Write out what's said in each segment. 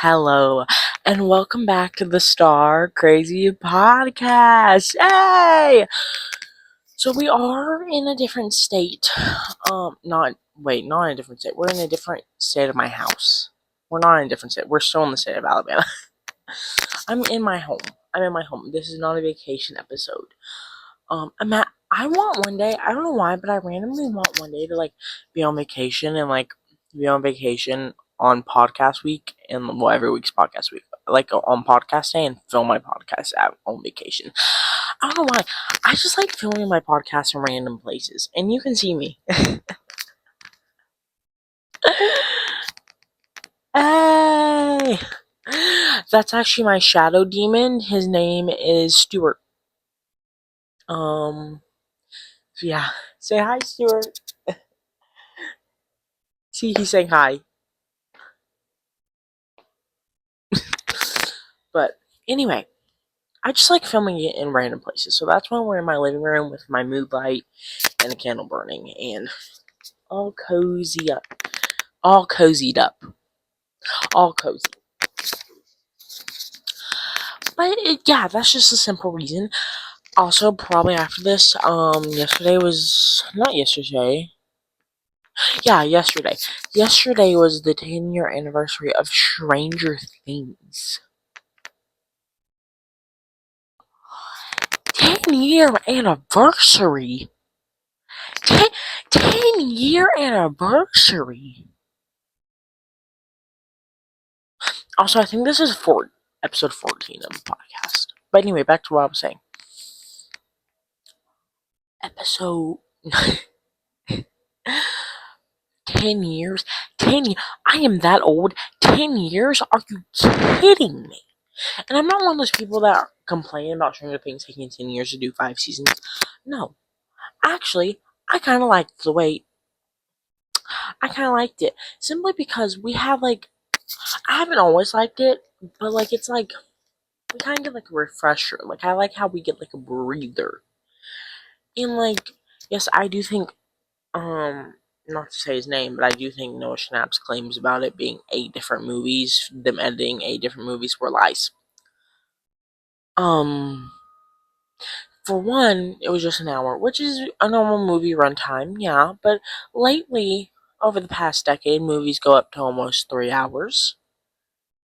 Hello, and welcome back to the Star Crazy Podcast. Hey! So we are in a different state. Not in a different state. We're in a different state of my house. We're not in a different state. We're still in the state of Alabama. I'm in my home. This is not a vacation episode. I want one day, I don't know why, but I randomly want one day to, be on vacation and, be on vacation on podcast week and, every week's podcast week. On podcast day and film my podcast out on vacation. I don't know why. I just like filming my podcast in random places. And you can see me. Hey! That's actually my shadow demon. His name is Stuart. Yeah. Say hi, Stuart. See, he's saying hi. But anyway, I just like filming it in random places. So that's why we're in my living room with my mood light and a candle burning and all cozy up. All cozied up. All cozy. But yeah, that's just a simple reason. Also, probably after this, yesterday was not yesterday. Yeah, yesterday. Yesterday was the 10-year anniversary of Stranger Things. 10-year anniversary. 10-year anniversary. Also, I think this is episode 14 of the podcast. But anyway, back to what I was saying. Episode 10 years? 10 years? I am that old? 10 years? Are you kidding me? And I'm not one of those people that complain about Stranger Things taking 10 years to do 5 seasons. No. Actually, I kind of liked the wait. I kind of liked it. Simply because we have, I haven't always liked it, but, it's we kind of get, a refresher. I like how we get, a breather. And, yes, I do think, not to say his name, but I do think Noah Schnapp's claims about it being 8 different movies, them editing 8 different movies, were lies. For one, it was just an hour, which is a normal movie runtime, yeah, but lately, over the past decade, movies go up to almost 3 hours.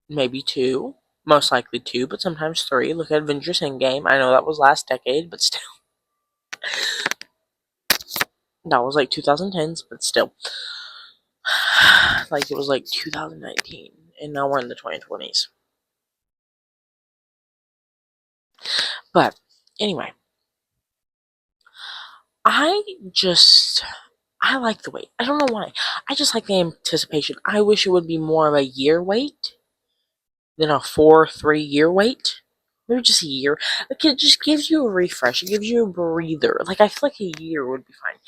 Maybe 2. Most likely 2, but sometimes 3. Look at Avengers Endgame. I know that was last decade, but still. That was 2010s, but still. It was 2019, and now we're in the 2020s. But, anyway. I like the wait. I don't know why. I just like the anticipation. I wish it would be more of a year wait than a 3-year wait. Maybe just a year. It just gives you a refresh. It gives you a breather. I feel like a year would be fine.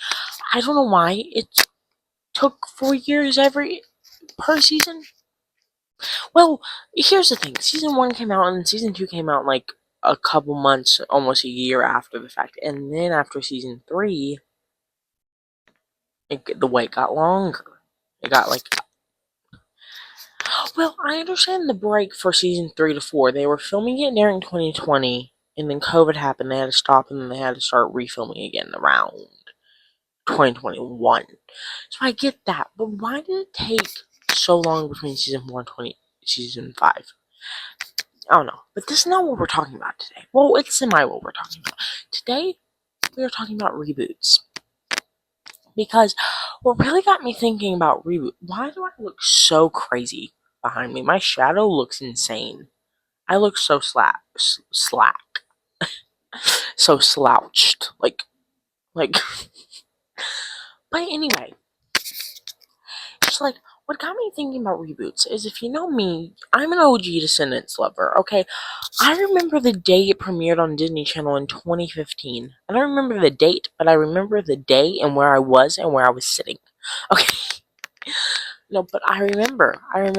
I don't know why it took 4 years per season. Well, here's the thing. Season 1 came out and Season 2 came out a couple months, almost a year after the fact. And then after Season 3, the wait got longer. It got well, I understand the break for Season 3 to 4. They were filming it during 2020, and then COVID happened. They had to stop, and then they had to start refilming again around 2021. So I get that, but why did it take so long between Season 4 and Season 5? I don't know, but this is not what we're talking about today. Well, it's semi what we're talking about. Today, we are talking about reboots. Because what really got me thinking about reboot, why do I look so crazy behind me? My shadow looks insane. I look so slack. So slouched. But anyway, just what got me thinking about reboots is, if you know me, I'm an OG Descendants lover, okay? I remember the day it premiered on Disney Channel in 2015. I don't remember the date, but I remember the day and where I was and where I was sitting. Okay. No, but I remember, I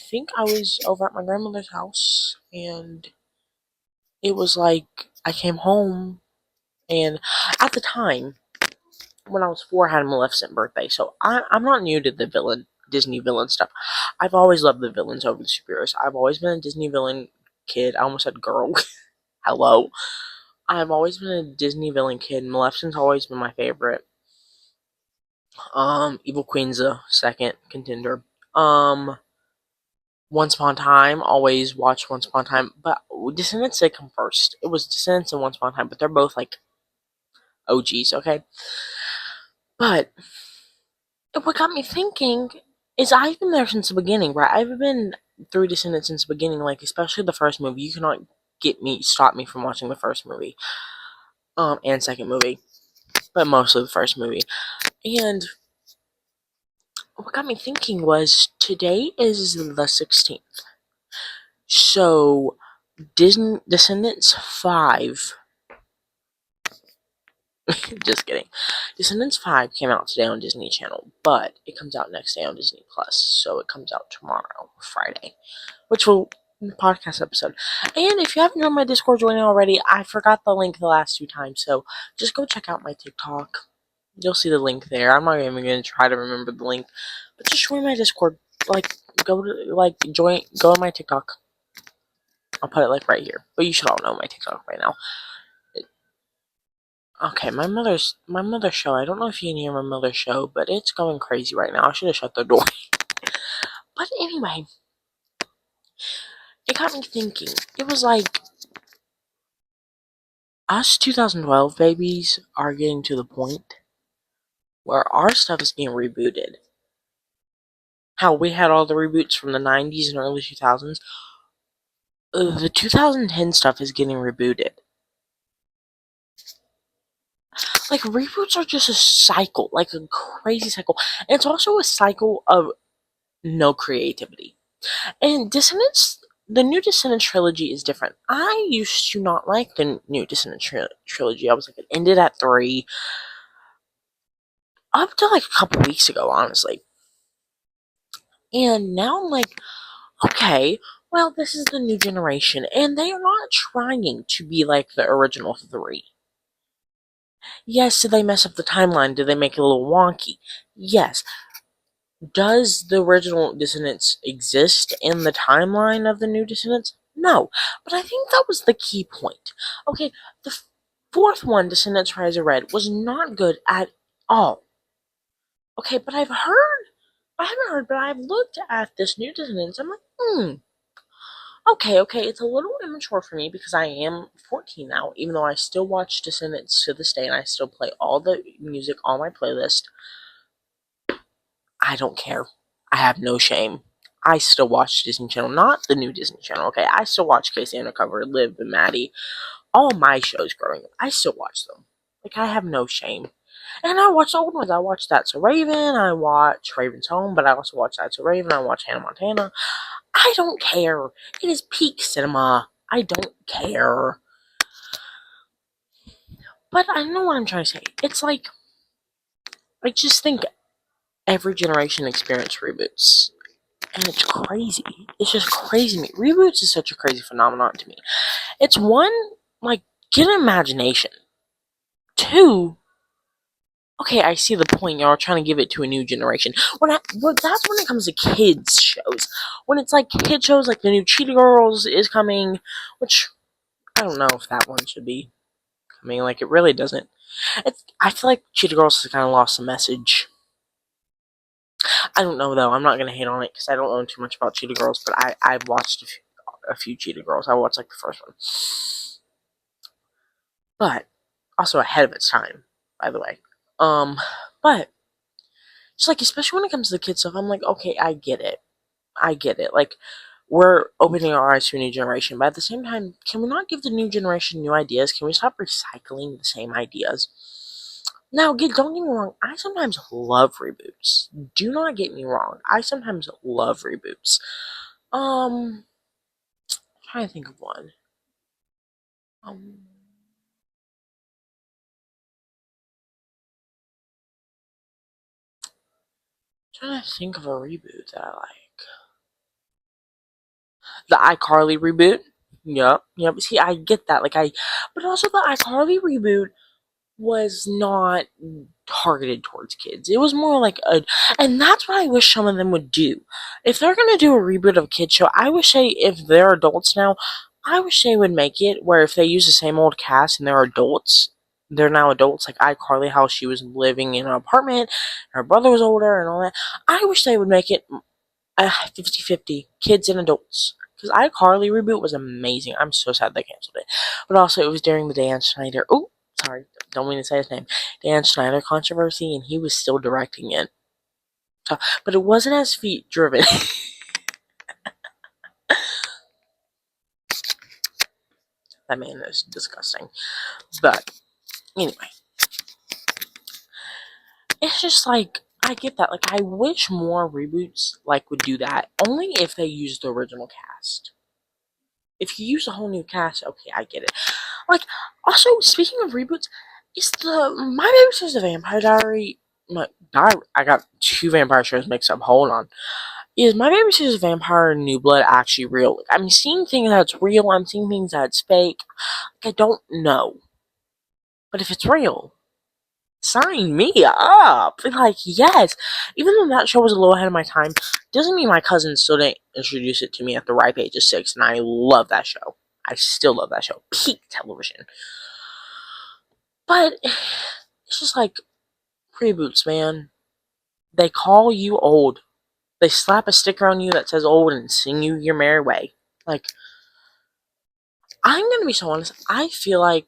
think I was over at my grandmother's house, and it was I came home, and at the time, when I was 4, I had a Maleficent birthday, so I'm not new to the villain Disney villain stuff. I've always loved the villains over the superheroes. I've always been a Disney villain kid. I almost said girl. Hello. I've always been a Disney villain kid. Maleficent's always been my favorite. Evil Queen's a second contender. Once Upon a Time, always watch Once Upon a Time, but Descendants did come first. It was Descendants and Once Upon a Time, but they're both like OGs, okay? But what got me thinking is I've been there since the beginning, right? I've been through Descendants since the beginning, like especially the first movie. You cannot stop me from watching the first movie, and second movie, but mostly the first movie. And what got me thinking was today is the 16th. So Disney Descendants 5 just kidding. Descendants 5 came out today on Disney Channel, but it comes out next day on Disney Plus. So it comes out tomorrow, Friday, which will be the podcast episode. And if you haven't joined my Discord joining already, I forgot the link the last 2 times, so just go check out my TikTok. You'll see the link there. I'm not even going to try to remember the link, but just join my Discord. Go on my TikTok. I'll put it right here. But you should all know my TikTok right now. Okay, my mother's show. I don't know if you can hear my mother's show, but it's going crazy right now. I should have shut the door. But anyway, it got me thinking. It was like us 2012 babies are getting to the point where our stuff is getting rebooted. How we had all the reboots from the 90s and early 2000s. The 2010 stuff is getting rebooted. Like, reboots are just a cycle, like a crazy cycle. And it's also a cycle of no creativity. And Descendants, the new Descendants trilogy is different. I used to not like the new Descendants trilogy. I was like, it ended at 3. Up to like a couple weeks ago, honestly. And now I'm like, okay, well, this is the new generation. And they are not trying to be like the original 3. Yes, did they mess up the timeline? Did they make it a little wonky? Yes. Does the original Descendants exist in the timeline of the new Descendants? No. But I think that was the key point. Okay, the fourth one, Descendants Rise of Red, was not good at all. Okay, but I haven't heard, but I've looked at this new Descendants. I'm like, okay, it's a little immature for me because I am 14 now, even though I still watch Descendants to this day and I still play all the music on my playlist. I don't care. I have no shame. I still watch Disney Channel, not the new Disney Channel, okay? I still watch Casey Undercover, Liv, and Maddie. All my shows growing up, I still watch them. Like, I have no shame. And I watch the old ones. I watch That's a Raven, I watch Raven's Home, but I also watch That's a Raven, I watch Hannah Montana. I don't care. It is peak cinema. I don't care. But I know what I'm trying to say. It's like just think every generation experienced reboots. And it's crazy. It's just crazy to me. Reboots is such a crazy phenomenon to me. It's one, like, get an imagination. 2, okay, I see the point. Y'all are trying to give it to a new generation. That's when it comes to kids shows. When it's like kid shows, like the new Cheetah Girls is coming, which I don't know if that one should be coming. Like, it really doesn't. I feel like Cheetah Girls has kind of lost the message. I don't know though. I'm not gonna hate on it because I don't know too much about Cheetah Girls, but I've watched a few Cheetah Girls. I watched like the first one, but also ahead of its time, by the way. But just like especially when it comes to the kids stuff, I'm like, okay, I get it. Like, we're opening our eyes to a new generation, but at the same time, can we not give the new generation new ideas? Can we stop recycling the same ideas? Now, don't get me wrong, I sometimes love reboots. Do not get me wrong, I sometimes love reboots. I'm trying to think of one. Trying to think of a reboot that I like. The iCarly reboot. Yep. See, I get that. But also the iCarly reboot was not targeted towards kids. It was more like a, and that's what I wish some of them would do. If they're gonna do a reboot of a kid show, I wish they, if they're adults now, I wish they would make it where if they use the same old cast and they're adults, they're now adults. Like iCarly, how she was living in an apartment, her brother was older and all that. I wish they would make it 50-50 kids and adults. Because iCarly reboot was amazing. I'm so sad they canceled it. But also, it was during the Dan Schneider. Oh, sorry, don't mean to say his name. Dan Schneider controversy, and he was still directing it. So, but it wasn't as feet driven. That man is disgusting. But anyway, it's just like I get that. Like I wish more reboots like would do that. Only if they use the original cast. If you use a whole new cast, okay, I get it. Like, also, speaking of reboots, is the My Baby Says the Vampire Diary? I got two vampire shows mixed up. Hold on. Is My Baby Says the Vampire New Blood actually real? Like, I'm seeing things that's real. I'm seeing things that's fake. Like, I don't know. But if it's real, sign me up. Like, yes. Even though that show was a little ahead of my time, doesn't mean my cousins still didn't introduce it to me at the ripe age of 6, and I love that show. I still love that show. Peak television. But it's just like reboots, man. They call you old. They slap a sticker on you that says old and sing you your merry way. Like, I'm gonna be so honest. I feel like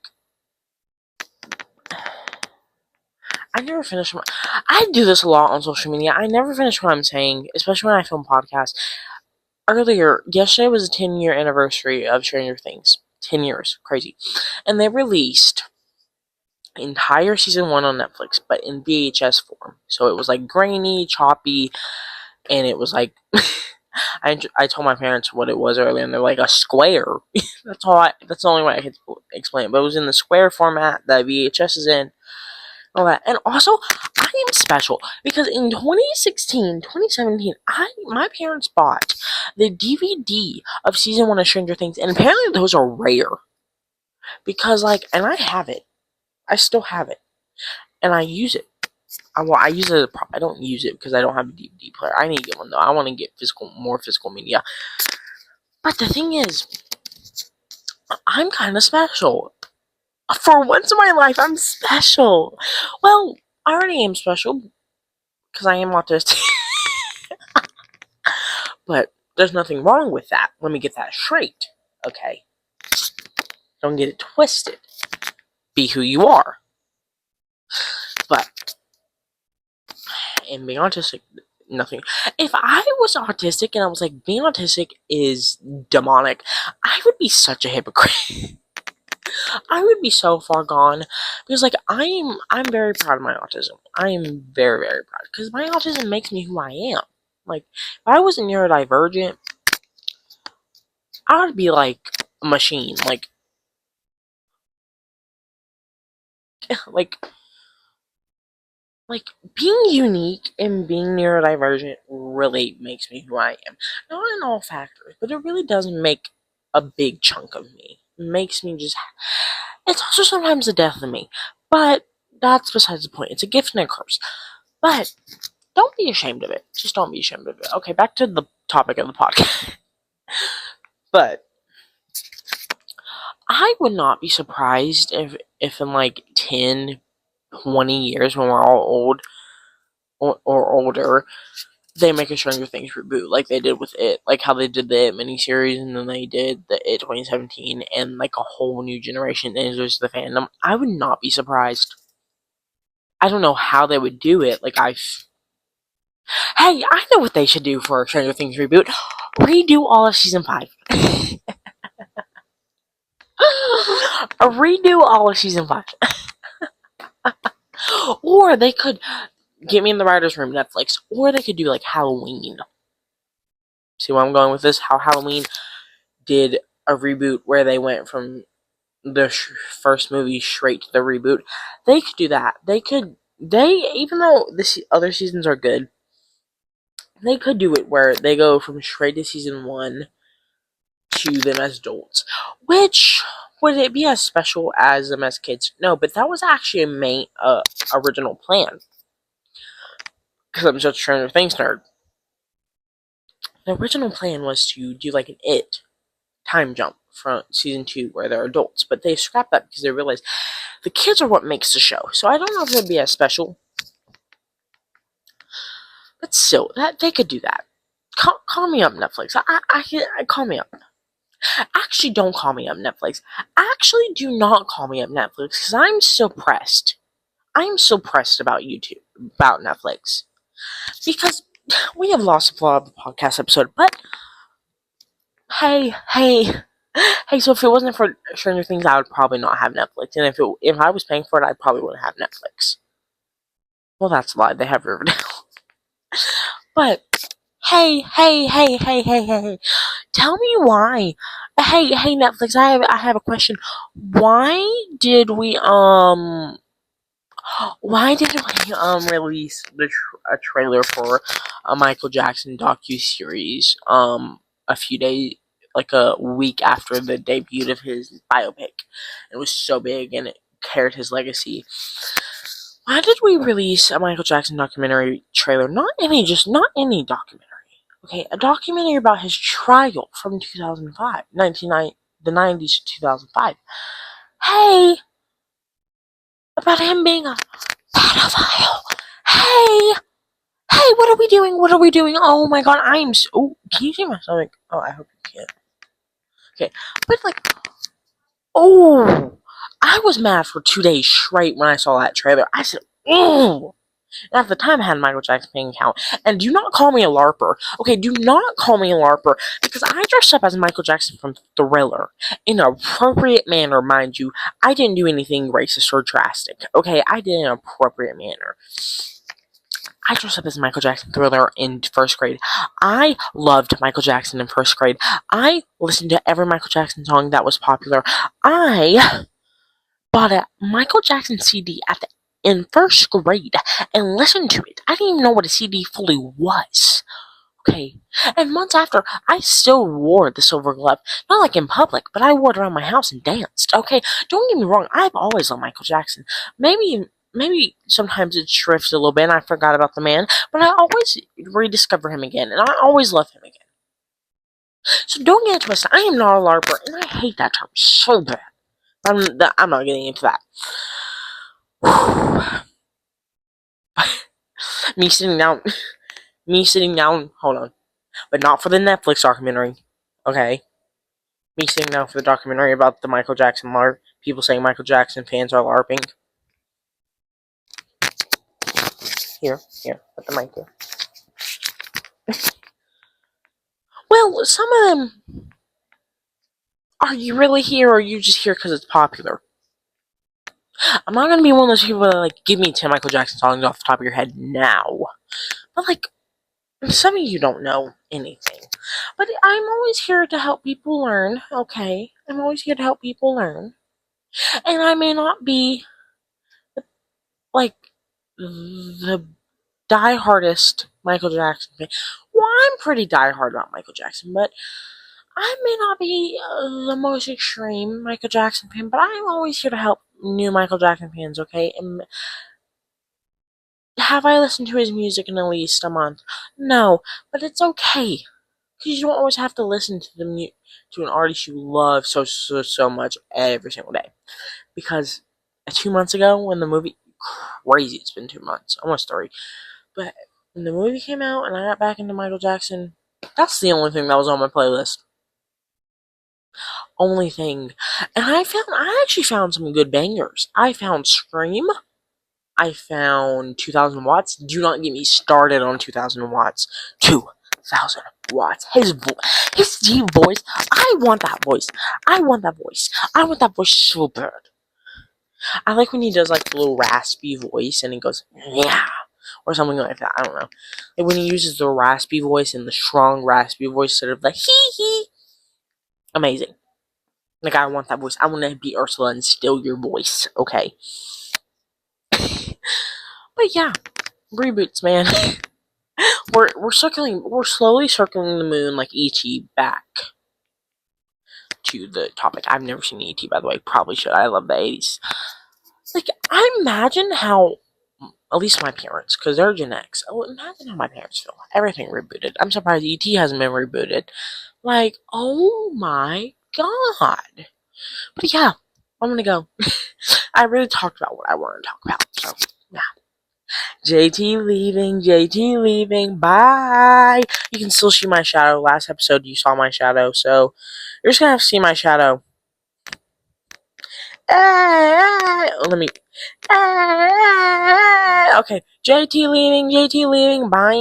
I never finish my. I do this a lot on social media. I never finish what I'm saying, especially when I film podcasts. Earlier, yesterday was the 10-year anniversary of Stranger Things. 10 years. Crazy. And they released entire season 1 on Netflix, but in VHS form. So it was like grainy, choppy, and it was like I told my parents what it was earlier, and they're like a square. That's the only way I could explain it. But it was in the square format that VHS is in, all that. And also, I am special because in 2016, 2017, my parents bought the DVD of season 1 of Stranger Things, and apparently those are rare because and I have it. I still have it, and I use it. I use it. I don't use it because I don't have a DVD player. I need to get one though. I want to get more physical media. But the thing is, I'm kind of special. For once in my life, I'm special. Well, I already am special because I am autistic. But there's nothing wrong with that. Let me get that straight. Okay? Don't get it twisted. Be who you are. But in being autistic, nothing. If I was autistic and I was like, being autistic is demonic, I would be such a hypocrite. I would be so far gone because I'm very proud of my autism. I am very, very proud because my autism makes me who I am. Like if I wasn't neurodivergent, I would be like a machine. Like like being unique and being neurodivergent really makes me who I am. Not in all factors, but it really does make a big chunk of me. It makes me just. It's also sometimes a death of me, but that's besides the point. It's a gift and a curse. But don't be ashamed of it. Just don't be ashamed of it. Okay, back to the topic of the podcast. But I would not be surprised if in like 10, 20 years when we're all old or older, they make a Stranger Things reboot like they did with It. Like how they did the It miniseries and then they did the It 2017 and like a whole new generation introduced the fandom. I would not be surprised. I don't know how they would do it. Hey, I know what they should do for a Stranger Things reboot. Redo all of season 5. Redo all of season 5. Or they could get me in the writer's room, Netflix. Or they could do like Halloween. See where I'm going with this? How Halloween did a reboot where they went from the first movie straight to the reboot. They could do that. Even though the other seasons are good, they could do it where they go from straight to season 1 to them as adults. Which, would it be as special as them as kids? No, but that was actually a main original plan. Because I'm such a Stranger Things nerd. The original plan was to do like an It time jump from season 2 where they're adults, but they scrapped that because they realized the kids are what makes the show. So I don't know if it would be as special, but still, that they could do that. Call me up, Netflix. I call me up. Actually, don't call me up, Netflix. Actually, do not call me up, Netflix, because I'm so pressed. I'm so pressed about YouTube, about Netflix, because we have lost a lot of the podcast episode. But hey, hey. So if it wasn't for Stranger Things, I would probably not have Netflix, and if I was paying for it, I probably wouldn't have Netflix. Well, that's a lie. They have Riverdale. But hey. Tell me why. Hey, Netflix. I have a question. Why did we Why didn't we release a trailer for a Michael Jackson docu series a few days, like a week after the debut of his biopic? It was so big and it carried his legacy. Why did we release a Michael Jackson documentary trailer? Not any documentary. Okay, a documentary about his trial from 2005, the 90s to 2005. Hey, about him being a pedophile. Hey, what are we doing? What are we doing? Oh my god, I'm so. Oh, can you see my stomach? Oh, I hope you can. Okay, but like, oh, I was mad for 2 days straight when I saw that trailer. I said, oh. And at the time, I had a Michael Jackson fan account. And do not call me a LARPer. Okay, do not call me a LARPer. Because I dressed up as Michael Jackson from Thriller. In an appropriate manner, mind you. I didn't do anything racist or drastic. Okay, I did it in an appropriate manner. I dressed up as Michael Jackson Thriller in first grade. I loved Michael Jackson in first grade. I listened to every Michael Jackson song that was popular. I bought a Michael Jackson CD in first grade and listened to it. I didn't even know what a CD fully was. Okay. And months after, I still wore the silver glove. Not like in public, but I wore it around my house and danced. Okay. Don't get me wrong, I've always loved Michael Jackson. Maybe sometimes it drifts a little bit and I forgot about the man, but I always rediscover him again, and I always love him again. So don't get it twisted. I am not a LARPer, and I hate that term so bad. I'm not getting into that. me sitting down, hold on, but not for the Netflix documentary, okay? Me sitting down for the documentary about the Michael Jackson LARP, people saying Michael Jackson fans are LARPing. Here, put the mic here. Well, some of them, are you really here or are you just here because it's popular? I'm not gonna be one of those people that, like, give me 10 Michael Jackson songs off the top of your head now. But, like, some of you don't know anything. But I'm always here to help people learn, okay? I'm always here to help people learn. And I may not be, like, the diehardest Michael Jackson fan. Well, I'm pretty diehard about Michael Jackson, but I may not be the most extreme Michael Jackson fan, but I'm always here to help new Michael Jackson fans, okay? And have I listened to his music in at least a month? No, but it's okay. Because you don't always have to listen to to an artist you love so much every single day. Because 2 months ago, when the movie, crazy, it's been 2 months, almost 3, but when the movie came out and I got back into Michael Jackson, that's the only thing that was on my playlist. Only thing. And I actually found some good bangers. I found Scream. I found 2000 Watts. Do not get me started on 2000 Watts. 2000 Watts. His deep voice. I want that voice. I want that voice so bad. I like when he does, like, the little raspy voice and he goes, yeah, or something like that. I don't know. Like when he uses the raspy voice and the strong raspy voice instead of like hee. Amazing. Like, I want that voice. I want to be Ursula and steal your voice. Okay. But yeah, reboots, man. we're slowly circling the moon like E.T. back. to the topic. I've never seen E.T., by the way. Probably should. I love the 80s. Like, I imagine how, at least my parents, because they're Gen X. Oh, imagine how my parents feel. Everything rebooted. I'm surprised E.T. hasn't been rebooted. Like, oh my god. But yeah, I'm gonna go. I really talked about what I wanted to talk about. So, yeah. JT leaving, bye. You can still see my shadow. Last episode, you saw my shadow, so you're just gonna have to see my shadow. Let me. Okay, JT leaving, bye.